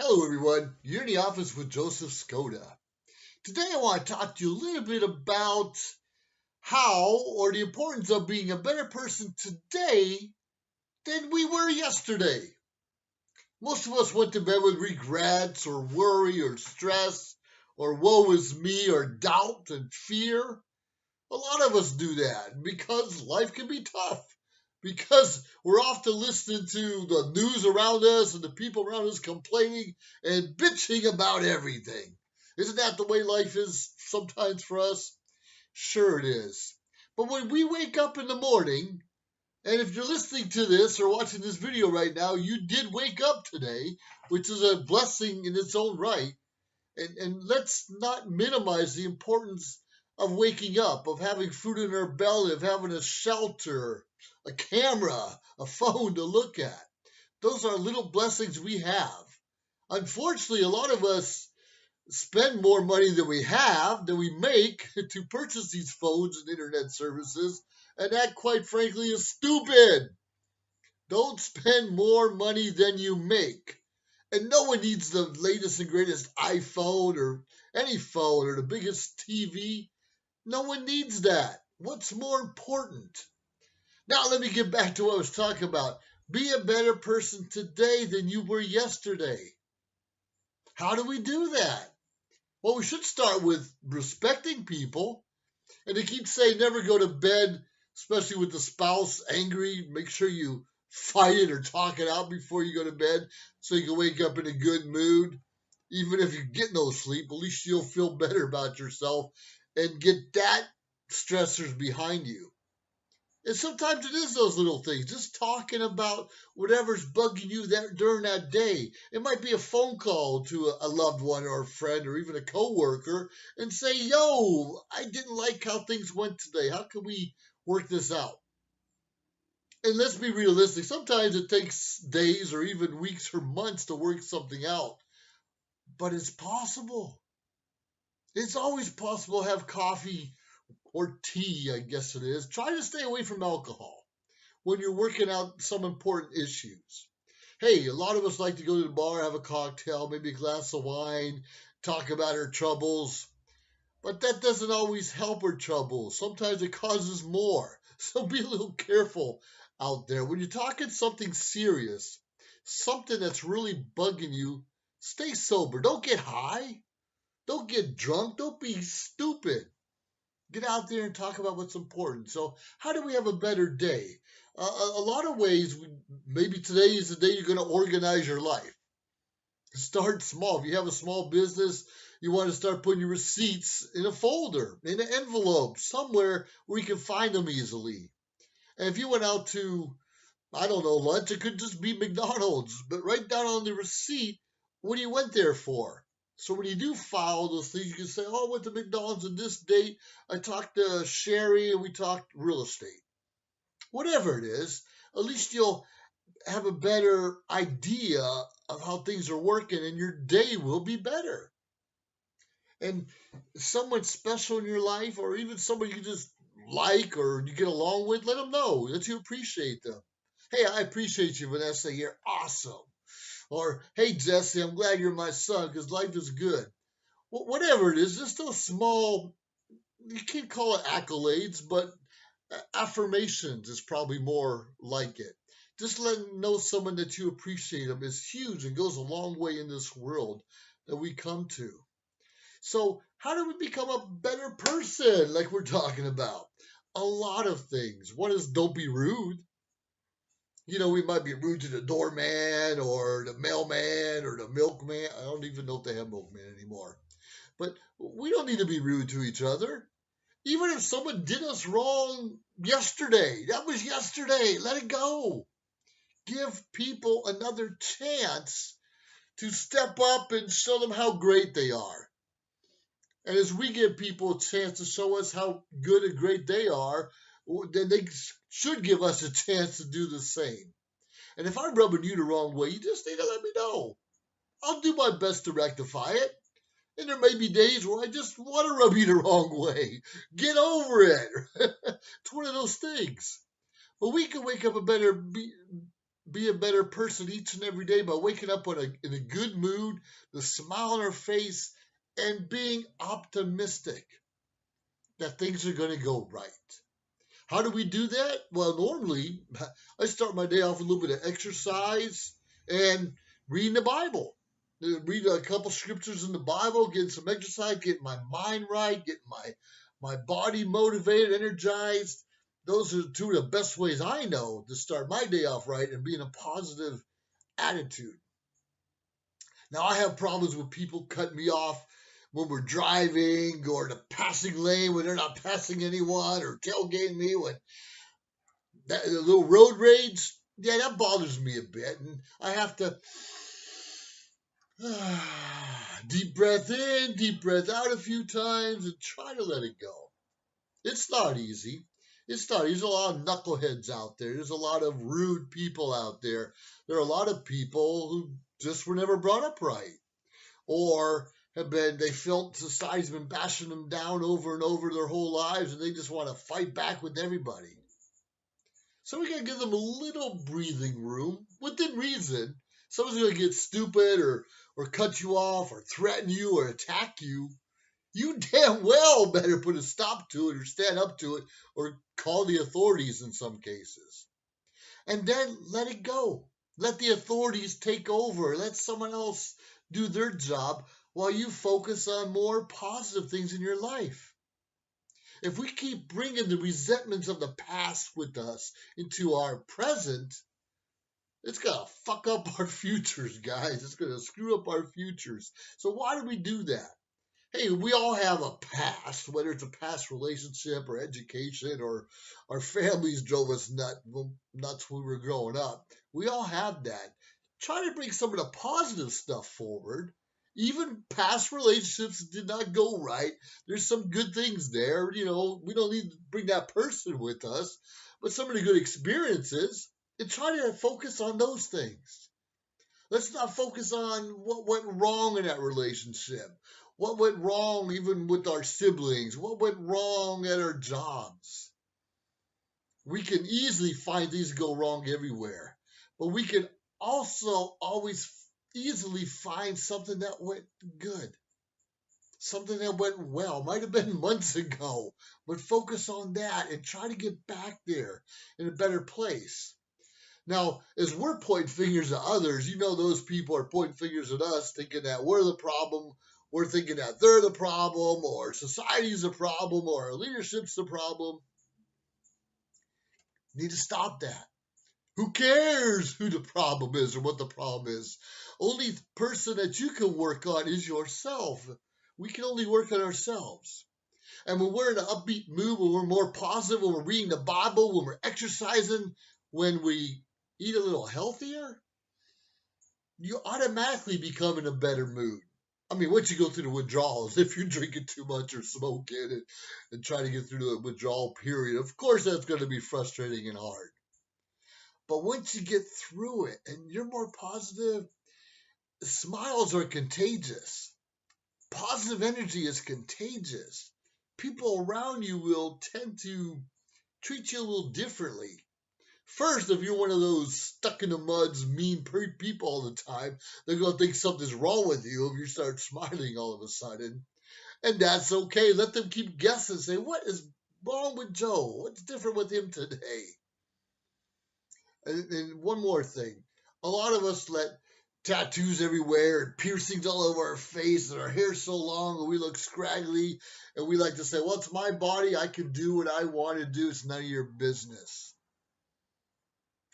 Hello, everyone. You're in the office with Joseph Skoda. Today, I want to talk to you a little bit about how or the importance of being a better person today than we were yesterday. Most of us went to bed with regrets or worry or stress or woe is me or doubt and fear. A lot of us do that because life can be tough. Because we're often listening to the news around us and the people around us complaining and bitching about everything. Isn't that the way life is sometimes for us? Sure, it is. But when we wake up in the morning, and if you're listening to this or watching this video right now, you did wake up today, which is a blessing in its own right. And let's not minimize the importance of waking up, of having food in our belly, of having a shelter, a camera, a phone to look at. Those are little blessings we have. Unfortunately, a lot of us spend more money than we have, than we make to purchase these phones and internet services, and that, quite frankly, is stupid. Don't spend more money than you make. And no one needs the latest and greatest iPhone or any phone or the biggest TV. No one needs that. What's more important? Now, let me get back to what I was talking about. Be a better person today than you were yesterday. How do we do that? Well, we should start with respecting people. And they keep saying never go to bed, especially with the spouse angry. Make sure you fight it or talk it out before you go to bed so you can wake up in a good mood. Even if you get no sleep, at least you'll feel better about yourself and get that stressors behind you. And sometimes it is those little things, just talking about whatever's bugging you during that day. It might be a phone call to a loved one or a friend or even a coworker and say, "Yo, I didn't like how things went today. How can we work this out?" And let's be realistic. Sometimes it takes days or even weeks or months to work something out, but it's possible. It's always possible to have coffee or tea, I guess it is. Try to stay away from alcohol when you're working out some important issues. Hey, a lot of us like to go to the bar, have a cocktail, maybe a glass of wine, talk about our troubles, but that doesn't always help our troubles. Sometimes it causes more. So be a little careful out there. When you're talking something serious, something that's really bugging you, stay sober. Don't get high. Don't get drunk. Don't be stupid. Get out there and talk about what's important. So, how do we have a better day? A lot of ways, maybe today is the day you're going to organize your life. Start small. If you have a small business, you want to start putting your receipts in a folder, in an envelope, somewhere where you can find them easily. And if you went out to, I don't know, lunch, it could just be McDonald's, but write down on the receipt what you went there for. So when you do file those things, you can say, "Oh, I went to McDonald's on this date. I talked to Sherry and we talked real estate." Whatever it is, at least you'll have a better idea of how things are working and your day will be better. And someone special in your life or even somebody you just like or you get along with, let them know that you appreciate them. "Hey, I appreciate you, Vanessa. You're awesome." Or, "Hey, Jesse, I'm glad you're my son because life is good." Whatever it is, just those small, you can't call it accolades, but affirmations is probably more like it. Just letting know someone that you appreciate them is huge and goes a long way in this world that we come to. So, how do we become a better person like we're talking about? A lot of things. One is don't be rude. We might be rude to the doorman or the mailman or the milkman. I don't even know if they have milkman anymore. But we don't need to be rude to each other. Even if someone did us wrong yesterday, that was yesterday. Let it go. Give people another chance to step up and show them how great they are. And as we give people a chance to show us how good and great they are, then they should give us a chance to do the same. And if I'm rubbing you the wrong way, you just need to let me know. I'll do my best to rectify it. And there may be days where I just want to rub you the wrong way. Get over it. It's one of those things. But we can wake up a be a better person each and every day by waking up in a good mood, the smile on our face, and being optimistic that things are going to go right. How do we do that? Well, normally I start my day off with a little bit of exercise and reading the Bible. Read a couple scriptures in the Bible, getting some exercise, getting my mind right, getting my body motivated, energized. Those are two of the best ways I know to start my day off right and be in a positive attitude. Now, I have problems with people cutting me off when we're driving or the passing lane when they're not passing anyone or tailgating me when that a little road rage. Yeah, that bothers me a bit. And I have to deep breath in, deep breath out a few times and try to let it go. It's not easy. It's not. There's a lot of knuckleheads out there. There's a lot of rude people out there. There are a lot of people who just were never brought up right, or they felt society's been bashing them down over and over their whole lives, and they just want to fight back with everybody. So we gotta give them a little breathing room within reason. Someone's gonna get stupid or cut you off or threaten you or attack you. You damn well better put a stop to it or stand up to it or call the authorities in some cases. And then let it go. Let the authorities take over. Let someone else do their job while you focus on more positive things in your life. If we keep bringing the resentments of the past with us into our present, it's going to fuck up our futures, guys. It's going to screw up our futures. So why do we do that? Hey, we all have a past, whether it's a past relationship or education or our families drove us nuts when we were growing up. We all have that. Try to bring some of the positive stuff forward. Even past relationships did not go right. There's some good things there. We don't need to bring that person with us, but some of the good experiences, and try to focus on those things. Let's not focus on what went wrong in that relationship. What went wrong even with our siblings? What went wrong at our jobs? We can easily find things go wrong everywhere, but we can also always easily find something that went good, something that went well. Might have been months ago, but focus on that and try to get back there in a better place. Now, as we're pointing fingers at others, those people are pointing fingers at us, thinking that we're the problem. We're thinking that they're the problem, or society's the problem, or our leadership's the problem. You need to stop that. Who cares who the problem is or what the problem is? Only person that you can work on is yourself. We can only work on ourselves. And when we're in an upbeat mood, when we're more positive, when we're reading the Bible, when we're exercising, when we eat a little healthier, you automatically become in a better mood. Once you go through the withdrawals, if you're drinking too much or smoking and try to get through the withdrawal period, of course that's going to be frustrating and hard. But once you get through it and you're more positive, smiles are contagious. Positive energy is contagious. People around you will tend to treat you a little differently. First, if you're one of those stuck in the muds, mean people all the time, they're going to think something's wrong with you if you start smiling all of a sudden. And that's okay. Let them keep guessing. Say, what is wrong with Joe? What's different with him today? And one more thing. A lot of us let tattoos everywhere and piercings all over our face and our hair so long and we look scraggly. And we like to say, well, it's my body. I can do what I want to do. It's none of your business.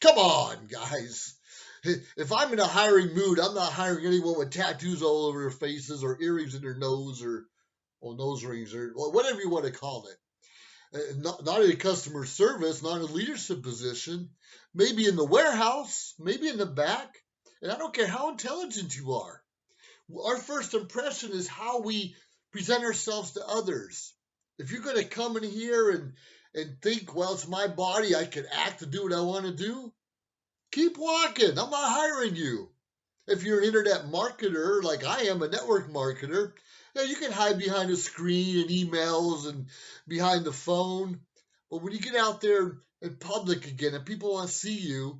Come on, guys. If I'm in a hiring mood, I'm not hiring anyone with tattoos all over their faces or earrings in their nose or nose rings or whatever you want to call it. Not in a customer service, not in a leadership position, maybe in the warehouse, maybe in the back. And I don't care how intelligent you are. Our first impression is how we present ourselves to others. If you're going to come in here and think, well, it's my body, I can act to do what I want to do, keep walking. I'm not hiring you. If you're an internet marketer, like I am, a network marketer, you can hide behind a screen and emails and behind the phone. But when you get out there in public again and people want to see you,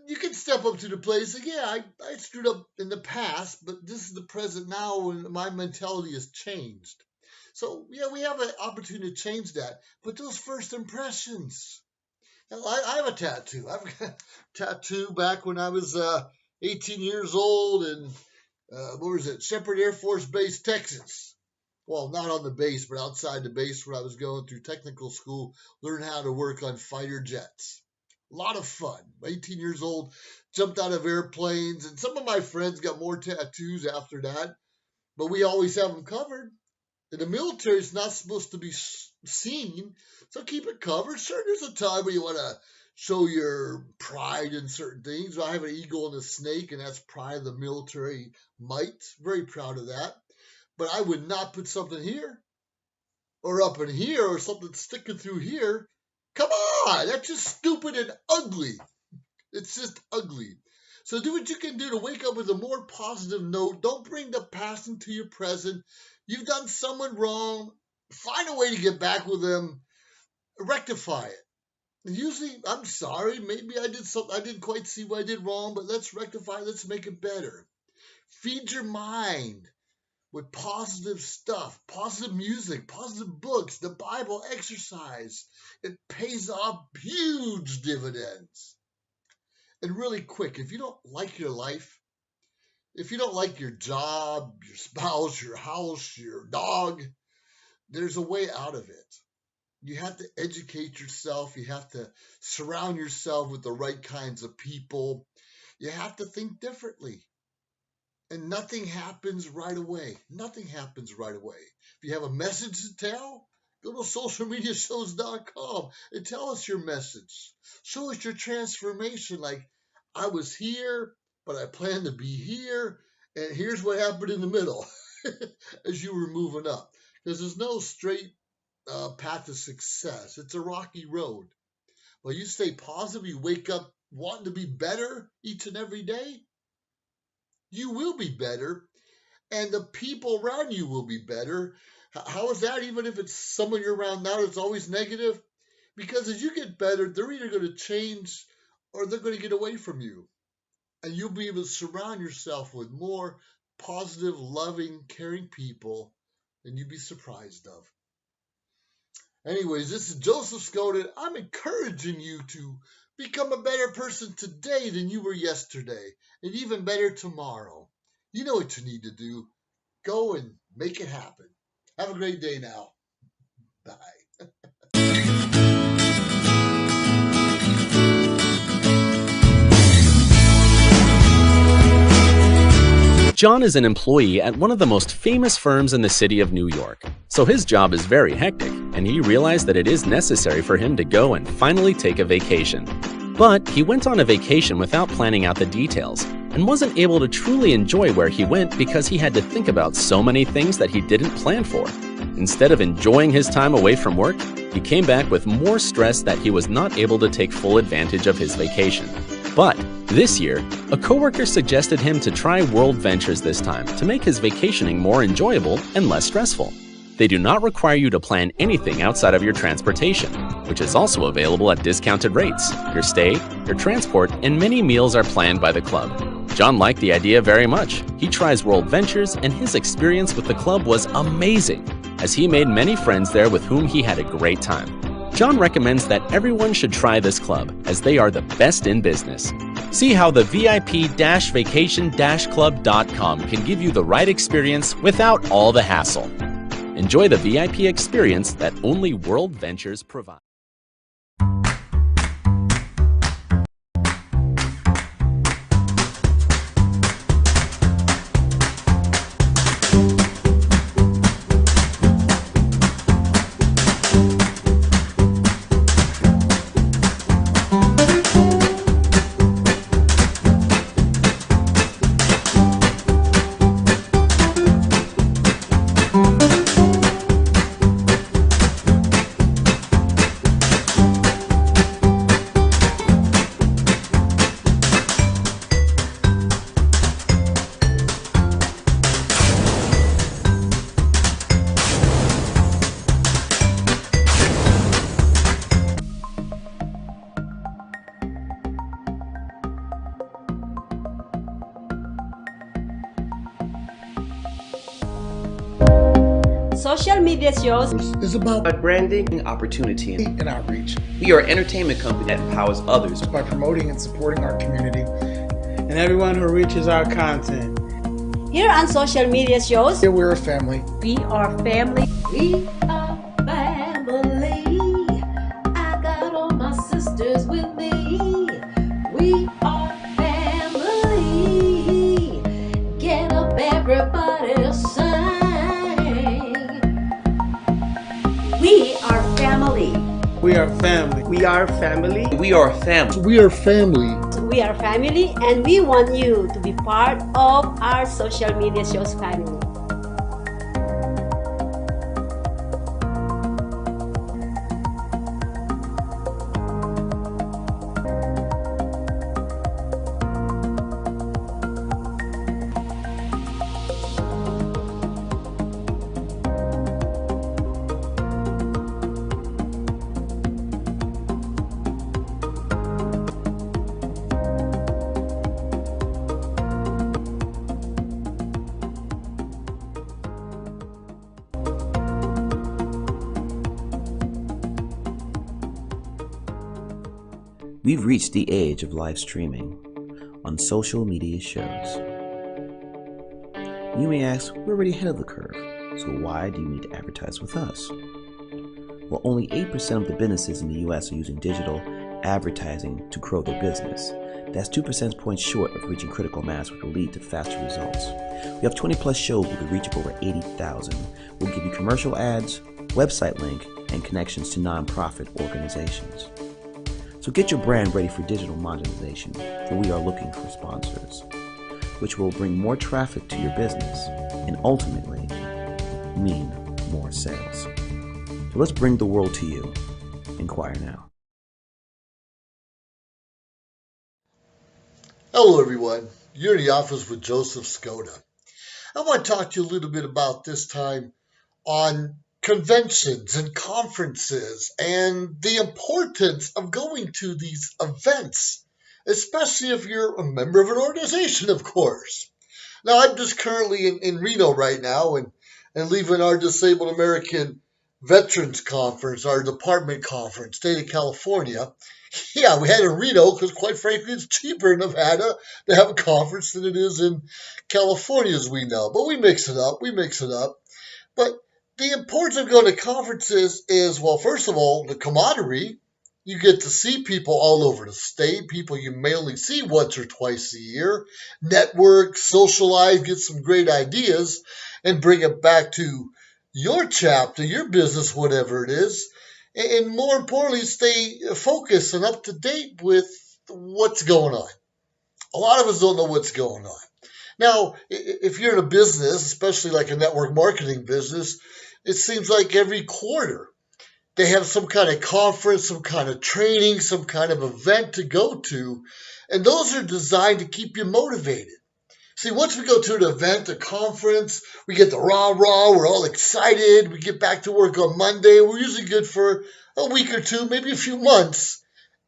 You can step up to the plate and say, yeah, I screwed up in the past, but this is the present now and my mentality has changed. So, yeah, we have an opportunity to change that. But those first impressions. Now, I have a tattoo. I've got a tattoo back when I was 18 years old in, where was it? Shepherd Air Force Base, Texas. Well, not on the base, but outside the base where I was going through technical school, learn how to work on fighter jets. A lot of fun. 18 years old, jumped out of airplanes, and some of my friends got more tattoos after that, but we always have them covered. In the military, it's not supposed to be seen, so keep it covered. Sure, there's a time where you want to show your pride in certain things. I have an eagle and a snake, and that's pride of the military might. Very proud of that. But I would not put something here or up in here or something sticking through here. Come on, that's just stupid and ugly. It's just ugly. So do what you can do to wake up with a more positive note. Don't bring the past into your present. You've done someone wrong. Find a way to get back with them. Rectify it. And usually, I'm sorry, maybe I did something, I didn't quite see what I did wrong, but let's rectify, let's make it better. Feed your mind with positive stuff, positive music, positive books, the Bible, exercise. It pays off huge dividends. And really quick, if you don't like your life, if you don't like your job, your spouse, your house, your dog, there's a way out of it. You have to educate yourself. You have to surround yourself with the right kinds of people. You have to think differently. And nothing happens right away. Nothing happens right away. If you have a message to tell, go to socialmediashows.com and tell us your message. Show us your transformation. Like, I was here, but I plan to be here. And here's what happened in the middle as you were moving up. Because there's no straight path to success. It's a rocky road. But you stay positive, you wake up wanting to be better each and every day, you will be better, and the people around you will be better. How is that, even if it's someone you're around now that's always negative? Because as you get better, they're either going to change or they're going to get away from you. And you'll be able to surround yourself with more positive, loving, caring people than you'd be surprised of. Anyways, this is Joseph Skoda. I'm encouraging you to become a better person today than you were yesterday, and even better tomorrow. You know what you need to do. Go and make it happen. Have a great day now. Bye. John is an employee at one of the most famous firms in the city of New York, so his job is very hectic, and he realized that it is necessary for him to go and finally take a vacation. But he went on a vacation without planning out the details, and wasn't able to truly enjoy where he went because he had to think about so many things that he didn't plan for. Instead of enjoying his time away from work, he came back with more stress that he was not able to take full advantage of his vacation. But this year, a coworker suggested him to try World Ventures this time to make his vacationing more enjoyable and less stressful. They do not require you to plan anything outside of your transportation, which is also available at discounted rates. Your stay, your transport, and many meals are planned by the club. John liked the idea very much. He tries World Ventures, and his experience with the club was amazing, as he made many friends there with whom he had a great time. John recommends that everyone should try this club, as they are the best in business. See how the VIP-vacation-club.com can give you the right experience without all the hassle. Enjoy the VIP experience that only World Ventures provides. social media shows is about branding, opportunity, and outreach. We are an entertainment company that empowers others by promoting and supporting our community and everyone who reaches our content. Here on social media shows, here we're a family. We are family. We are family. I got all my sisters with me. We are family. Get up, everybody, sing. We are family. We are family. We are family. We are family. We are family. We are family, and we want you to be part of our social media shows family. We've reached the age of live streaming on social media shows. You may ask, we're already ahead of the curve, so why do you need to advertise with us? Well, only 8% of the businesses in the US are using digital advertising to grow their business. That's 2 percentage points short of reaching critical mass, which will lead to faster results. We have 20 plus shows with a reach of over 80,000. We'll give you commercial ads, website link, and connections to nonprofit organizations. So get your brand ready for digital monetization, for we are looking for sponsors, which will bring more traffic to your business and ultimately mean more sales. So let's bring the world to you. Inquire now. Hello everyone, you're in the office with Joseph Skoda. I want to talk to you a little bit about this time on conventions and conferences and the importance of going to these events, especially if you're a member of an organization, of course. Now, I'm just currently in Reno right now and leaving our Disabled American Veterans Conference, our department conference, state of California. Yeah, we had it in Reno because, quite frankly, it's cheaper in Nevada to have a conference than it is in California, as we know. But we mix it up. But the importance of going to conferences is, well, first of all, the camaraderie. You get to see people all over the state, people you may only see once or twice a year, network, socialize, get some great ideas, and bring it back to your chapter, your business, whatever it is. And more importantly, stay focused and up to date with what's going on. A lot of us don't know what's going on. Now, if you're in a business, especially like a network marketing business, it seems like every quarter they have some kind of conference, some kind of training, some kind of event to go to, and those are designed to keep you motivated. See, once we go to an event, a conference, we get the rah-rah, we're all excited, we get back to work on Monday, we're usually good for a week or two, maybe a few months,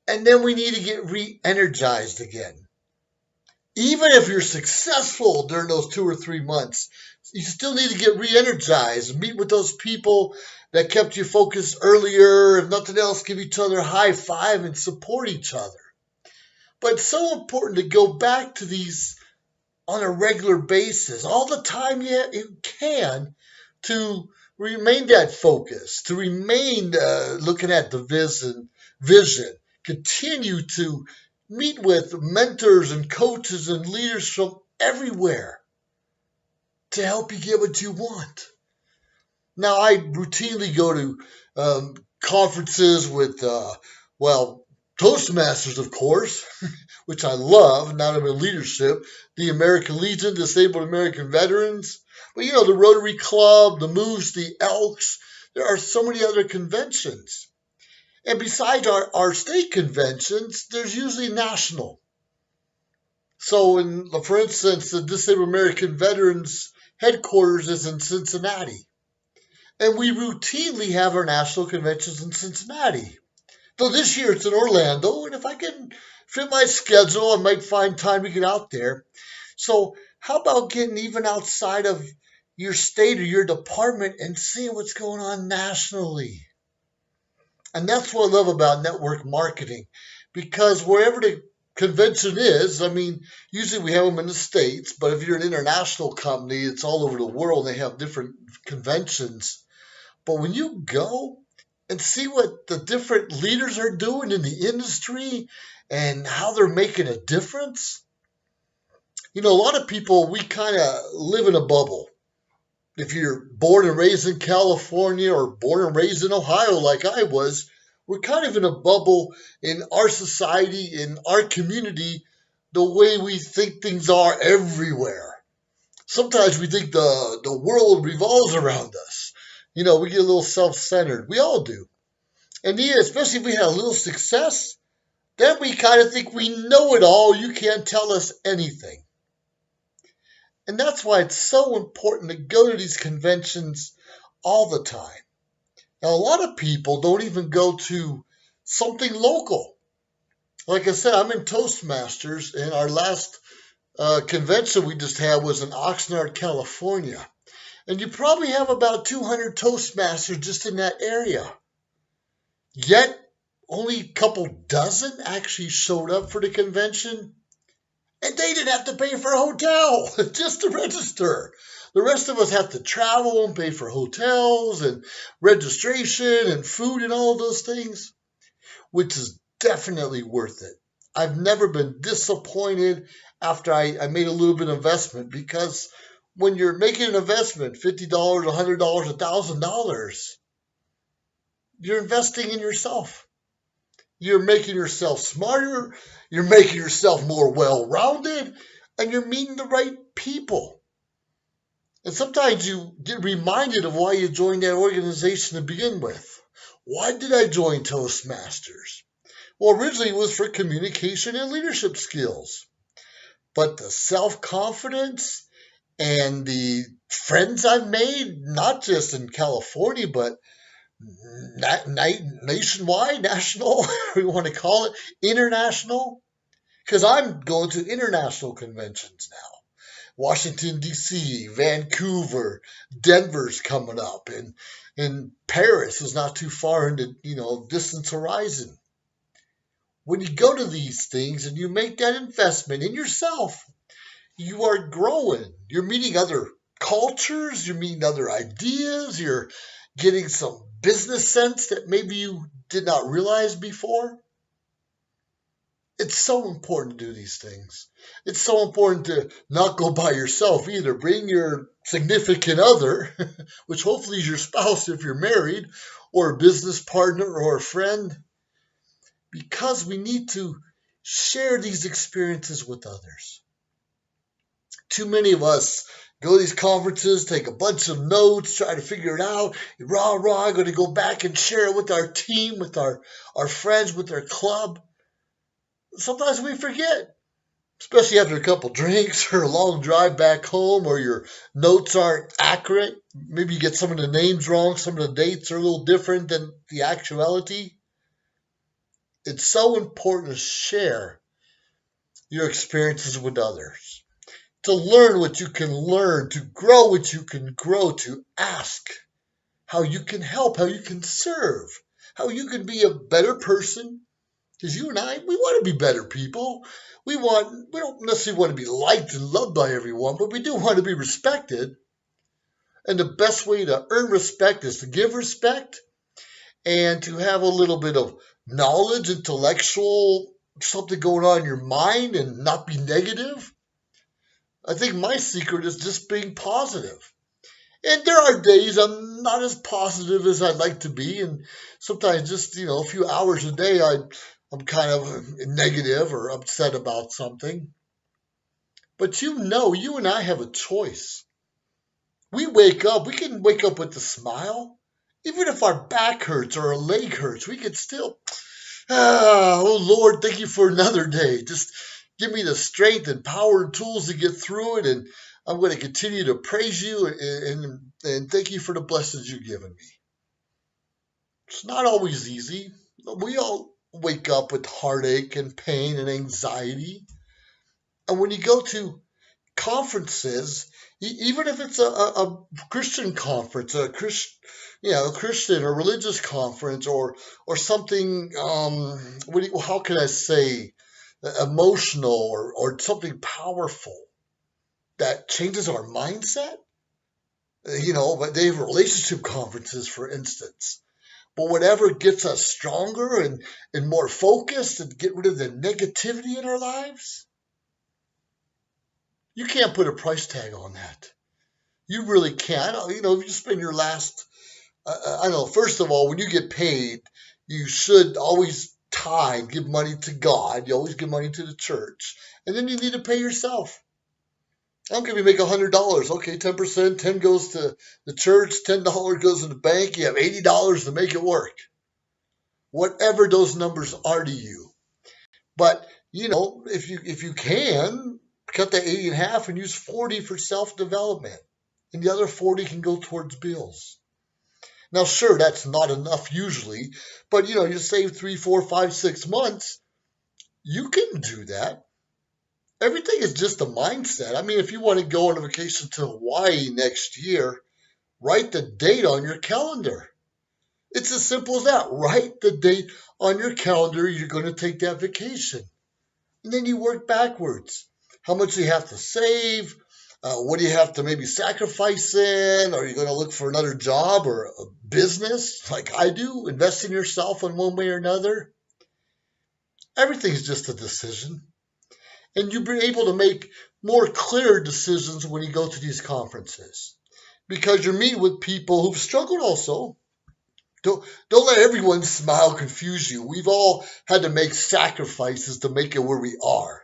and then we need to get re-energized again. Even if you're successful during those 2 or 3 months, you still need to get re-energized, meet with those people that kept you focused earlier, if nothing else, give each other a high five and support each other. But it's so important to go back to these on a regular basis, all the time you can, to remain that focus, to remain looking at the vision, continue to meet with mentors and coaches and leaders from everywhere to help you get what you want. Now, I routinely go to conferences with, Toastmasters, of course, which I love, now that I'm in leadership, the American Legion, Disabled American Veterans, but the Rotary Club, the Moose, the Elks, there are so many other conventions. And besides our state conventions, there's usually national. So, for instance, the Disabled American Veterans headquarters is in Cincinnati. And we routinely have our national conventions in Cincinnati. Though this year it's in Orlando, and if I can fit my schedule, I might find time to get out there. So how about getting even outside of your state or your department and seeing what's going on nationally. And that's what I love about network marketing, because wherever the convention is, I mean, usually we have them in the States, but if you're an international company, it's all over the world. They have different conventions. But when you go and see what the different leaders are doing in the industry and how they're making a difference, a lot of people, we kind of live in a bubble. If you're born and raised in California or born and raised in Ohio like I was, we're kind of in a bubble in our society, in our community, the way we think things are everywhere. Sometimes we think the world revolves around us. We get a little self-centered. We all do. And yeah, especially if we have a little success, then we kind of think we know it all. You can't tell us anything. And that's why it's so important to go to these conventions all the time. Now, a lot of people don't even go to something local. Like I said, I'm in Toastmasters, and our last convention we just had was in Oxnard, California. And you probably have about 200 Toastmasters just in that area. Yet, only a couple dozen actually showed up for the convention. And they didn't have to pay for a hotel just to register. The rest of us have to travel and pay for hotels and registration and food and all of those things, which is definitely worth it. I've never been disappointed after I made a little bit of investment, because when you're making an investment, $50, $100, $1,000, you're investing in yourself. You're making yourself smarter, you're making yourself more well-rounded, and you're meeting the right people. And sometimes you get reminded of why you joined that organization to begin with. Why did I join Toastmasters? Well, originally it was for communication and leadership skills. But the self-confidence and the friends I've made, not just in California, but nationwide, national, whatever you want to call it, international, because I'm going to international conventions now. Washington, D.C., Vancouver, Denver's coming up, and Paris is not too far into, distance horizon. When you go to these things and you make that investment in yourself, you are growing. You're meeting other cultures, you're meeting other ideas, you're getting some business sense that maybe you did not realize before. It's so important to do these things. It's so important to not go by yourself either. Bring your significant other, which hopefully is your spouse if you're married, or a business partner or a friend, because we need to share these experiences with others. Too many of us go to these conferences, take a bunch of notes, try to figure it out. Rah, going to go back and share it with our team, with our friends, with our club. Sometimes we forget, especially after a couple drinks or a long drive back home, or your notes aren't accurate. Maybe you get some of the names wrong, some of the dates are a little different than the actuality. It's so important to share your experiences with others, to learn what you can learn, to grow what you can grow, to ask how you can help, how you can serve, how you can be a better person. Because you and I, we want to be better people. We don't necessarily want to be liked and loved by everyone, but we do want to be respected. And the best way to earn respect is to give respect and to have a little bit of knowledge, intellectual, something going on in your mind, and not be negative. I think my secret is just being positive. And there are days I'm not as positive as I'd like to be, and sometimes just, a few hours a day I'm kind of negative or upset about something. But you and I have a choice. We can wake up with a smile. Even if our back hurts or our leg hurts, we can still, oh Lord, thank you for another day. Just give me the strength and power and tools to get through it, and I'm going to continue to praise you and thank you for the blessings you've given me. It's not always easy. We all wake up with heartache and pain and anxiety. And when you go to conferences, even if it's a Christian conference, a Christian or religious conference, or something. How can I say, emotional or something powerful that changes our mindset. But they have relationship conferences, for instance. But whatever gets us stronger and more focused and get rid of the negativity in our lives, you can't put a price tag on that. You really can't. If you spend your last, I don't know, first of all, when you get paid, you should always tithe, give money to God. You always give money to the church. And then you need to pay yourself. I don't care if you make $100. Okay, 10%, 10 goes to the church, $10 goes to the bank. You have $80 to make it work. Whatever those numbers are to you. But, if you can, cut that 80 in half and use 40 for self-development. And the other 40 can go towards bills. Now, sure, that's not enough usually. But, you save 3, 4, 5, 6 months. You can do that. Everything is just a mindset. I mean, if you want to go on a vacation to Hawaii next year, write the date on your calendar. It's as simple as that. Write the date on your calendar you're going to take that vacation. And then you work backwards. How much do you have to save? What do you have to maybe sacrifice in? Are you going to look for another job or a business like I do? Invest in yourself in one way or another? Everything's just a decision. And you'll be able to make more clear decisions when you go to these conferences. Because you're meeting with people who've struggled also. Don't let everyone's smile confuse you. We've all had to make sacrifices to make it where we are.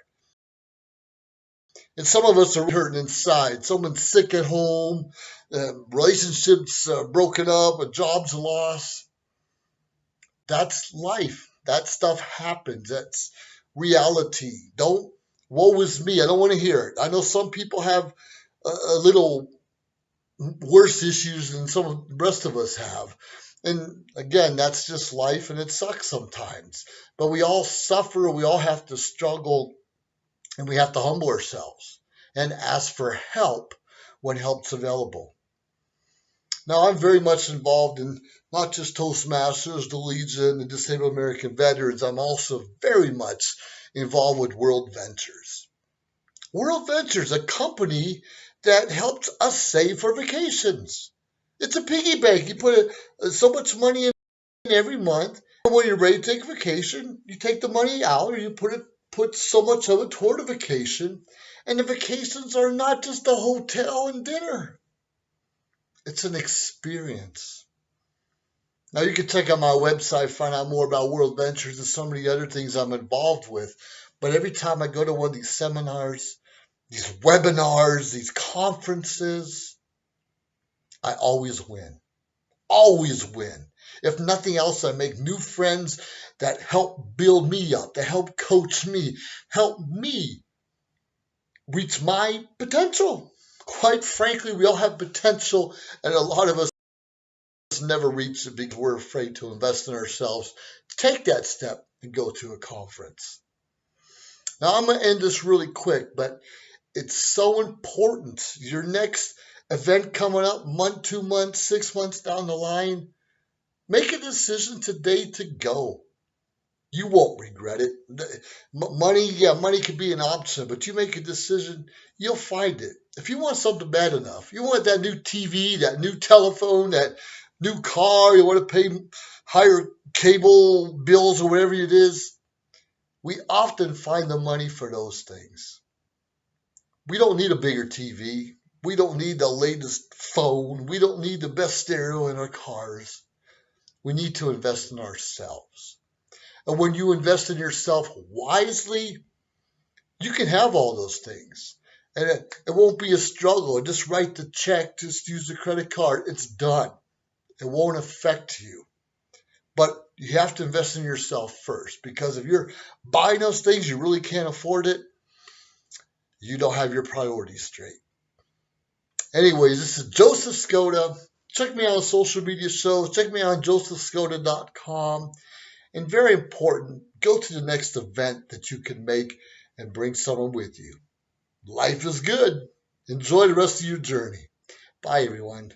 And some of us are hurting inside. Someone's sick at home, relationships broken up, a job's lost. That's life. That stuff happens. That's reality. Woe is me. I don't want to hear it. I know some people have a little worse issues than some of the rest of us have. And again, that's just life, and it sucks sometimes. But we all suffer, we all have to struggle, and we have to humble ourselves and ask for help when help's available. Now, I'm very much involved in not just Toastmasters, the Legion, the Disabled American Veterans. I'm also very much involved with World Ventures. World Ventures, a company that helps us save for vacations. It's a piggy bank. You put so much money in every month, and when you're ready to take a vacation, you take the money out, or you put so much of it toward a vacation. And the vacations are not just a hotel and dinner. It's an experience. Now, you can check out my website, find out more about World Ventures and some of the other things I'm involved with. But every time I go to one of these seminars, these webinars, these conferences, I always win. Always win. If nothing else, I make new friends that help build me up, that help coach me, help me reach my potential. Quite frankly, we all have potential, and a lot of us never reach it because we're afraid to invest in ourselves. Take that step and go to a conference. Now, I'm going to end this really quick, but it's so important. Your next event coming up, month, 2 months, 6 months down the line, make a decision today to go. You won't regret it. Money could be an option, but you make a decision, you'll find it. If you want something bad enough, you want that new TV, that new telephone, that new car, you want to pay higher cable bills or whatever it is, we often find the money for those things. We don't need a bigger TV. We don't need the latest phone. We don't need the best stereo in our cars. We need to invest in ourselves. And when you invest in yourself wisely, you can have all those things. And it won't be a struggle. Just write the check, just use the credit card. It's done. It won't affect you. But you have to invest in yourself first, because if you're buying those things, you really can't afford it, you don't have your priorities straight. Anyways, this is Joseph Skoda. Check me out on social media shows. Check me out on josephskoda.com. And very important, go to the next event that you can make and bring someone with you. life is good. Enjoy the rest of your journey. Bye, everyone.